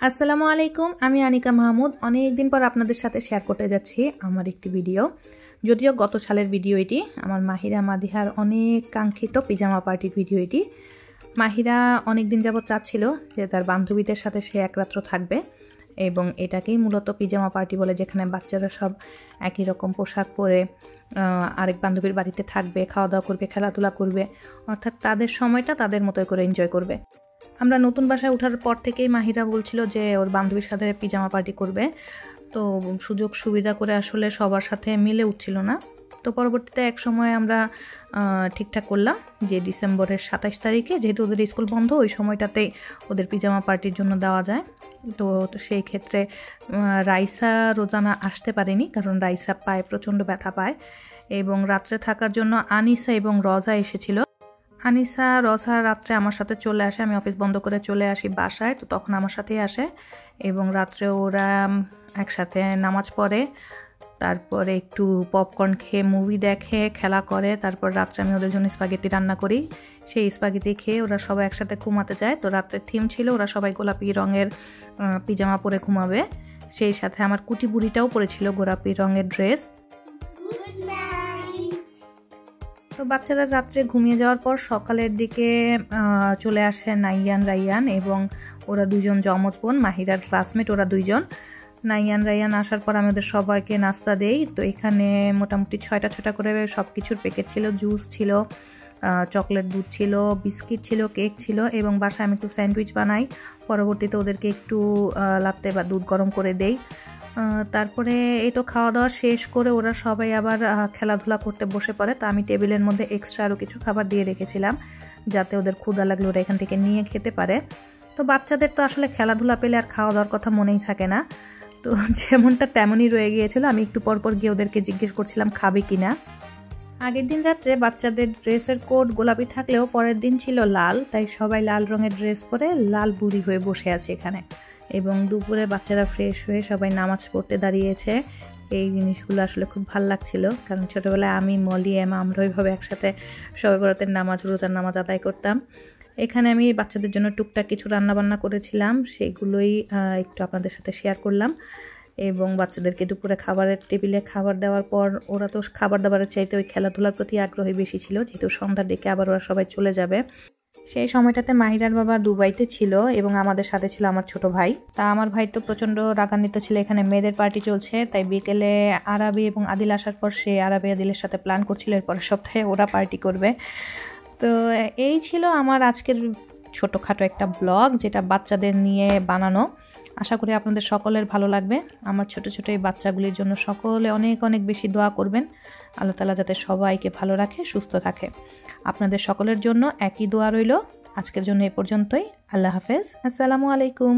আসসালামু আলাইকুম। আমি আনিকা মাহমুদ অনেক দিন পর আপনাদের সাথে শেয়ার করতে যাচ্ছি আমার একটি ভিডিও। যদিও গত সালের ভিডিও এটি, আমার মাহিরা মাদিহার অনেক কাঙ্ক্ষিত পিজামা পার্টির ভিডিও এটি। মাহিরা অনেক দিন যাবত চাচ্ছিল যে তার বান্ধবীদের সাথে সে এক রাত্র থাকবে, এবং এটাকেই মূলত পিজামা পার্টি বলে, যেখানে বাচ্চারা সব একই রকম পোশাক পরে আরেক বান্ধবীর বাড়িতে থাকবে, খাওয়া দাওয়া করবে, খেলাধুলা করবে, অর্থাৎ তাদের সময়টা তাদের মতো করে এনজয় করবে। আমরা নতুন বাসায় ওঠার পর থেকেই মাহিরা বলছিল যে ওর বান্ধবীর সাথে পিজামা পার্টি করবে, তো সুযোগ সুবিধা করে আসলে সবার সাথে মিলে উঠছিল না। তো পরবর্তীতে এক সময় আমরা ঠিকঠাক করলাম যে ডিসেম্বরের 27 তারিখে, যেহেতু ওদের স্কুল বন্ধ, ওই সময়টাতেই ওদের পিজামা পার্টির জন্য দেওয়া যায়। তো সেই ক্ষেত্রে রাইসা রোজানা আসতে পারেনি, কারণ রাইসা পায়ে প্রচণ্ড ব্যথা পায়, এবং রাত্রে থাকার জন্য আনিসা এবং রজা এসেছিল। আনিসা রজা রাত্রে আমার সাথে চলে আসে, আমি অফিস বন্ধ করে চলে আসি বাসায়, তো তখন আমার সাথেই আসে, এবং রাত্রে ওরা একসাথে নামাজ পড়ে, তারপরে একটু পপকর্ন খেয়ে মুভি দেখে, খেলা করে, তারপর রাত্রে আমি ওদের জন্য স্পাগেটি রান্না করি। সেই স্পাগেটি খেয়ে ওরা সবাই একসাথে ঘুমাতে যায়। তো রাত্রের থিম ছিল ওরা সবাই গোলাপি রঙের পিজামা পরে ঘুমাবে, সেই সাথে আমার কুটি বুড়িটাও পরেছিল গোলাপি রঙের ড্রেস। তো বাচ্চারা রাত্রে ঘুমিয়ে যাওয়ার পর সকালের দিকে চলে আসে নাইয়ান রাইয়ান, এবং ওরা দুজন যমজ বোন, মাহিরার ক্লাসমেট ওরা দুইজন। নাইয়ান রাইয়ান আসার পর আমি ওদের সবাইকে নাস্তা দেই। তো এখানে মোটামুটি 6টা করে সব কিছুর প্যাকেট ছিল, জুস ছিল, চকলেট দুধ ছিল, বিস্কিট ছিল, কেক ছিল, এবং বাসায় আমি একটু স্যান্ডউইচ বানাই। পরবর্তীতে ওদেরকে একটু লাত্তে বা দুধ গরম করে দেই। তারপরে এই তো খাওয়া দাওয়া শেষ করে ওরা সবাই আবার খেলাধুলা করতে বসে পড়ে। তো আমি টেবিলের মধ্যে এক্সট্রা আরও কিছু খাবার দিয়ে রেখেছিলাম, যাতে ওদের ক্ষুধা লাগলে ওরা এখান থেকে নিয়ে খেতে পারে। তো বাচ্চাদের তো আসলে খেলাধুলা পেলে আর খাওয়া দাওয়ার কথা মনেই থাকে না, তো যেমনটা তেমনই রয়ে গিয়েছিল। আমি একটু পরপর গিয়ে ওদেরকে জিজ্ঞেস করছিলাম খাবে কিনা। আগের দিন রাত্রে বাচ্চাদের ড্রেসের কোড গোলাপি থাকলেও পরের দিন ছিল লাল, তাই সবাই লাল রঙের ড্রেস পরে লাল বুড়ি হয়ে বসে আছে এখানে। এবং দুপুরে বাচ্চারা ফ্রেশ হয়ে সবাই নামাজ পড়তে দাঁড়িয়েছে। এই জিনিসগুলো আসলে খুব ভালো লাগছিল, কারণ ছোটোবেলায় আমি, মলি, এমা আমরা ওইভাবে একসাথে সবাই বরাতের নামাজ, রোজার নামাজ আদায় করতাম। এখানে আমি বাচ্চাদের জন্য টুকটাক কিছু রান্নাবান্না করেছিলাম, সেগুলোই একটু আপনাদের সাথে শেয়ার করলাম। এবং বাচ্চাদেরকে দুপুরে খাবারের টেবিলে খাবার দেওয়ার পর ওরা তো খাবার দাবারের চাইতে ওই খেলাধুলার প্রতি আগ্রহী বেশি ছিল, যেহেতু সন্ধ্যার দিকে আবার ওরা সবাই চলে যাবে। সেই সময়টাতে মাহিরার বাবা দুবাইতে ছিল, এবং আমাদের সাথে ছিল আমার ছোট ভাই। তা আমার ভাই তো প্রচণ্ড রাগান্বিত ছিল, এখানে মেয়েদের পার্টি চলছে, তাই বিকেলে আরাবি এবং আদিল আসার পর সে আরাবি আদিলের সাথে প্ল্যান করছিল এরপরের সপ্তাহে ওরা পার্টি করবে। তো এই ছিল আমার আজকের ছোটোখাটো একটা ব্লগ, যেটা বাচ্চাদের নিয়ে বানানো। আশা করি আপনাদের সকলের ভালো লাগবে। আমার ছোট ছোট এই বাচ্চাগুলির জন্য সকলে অনেক অনেক বেশি দোয়া করবেন, আল্লাহ তাআলা যাতে সবাইকে ভালো রাখে, সুস্থ রাখে। আপনাদের সকলের জন্য একই দোয়া রইল। আজকের জন্য এ পর্যন্তই। আল্লাহ হাফেজ। আসসালামু আলাইকুম।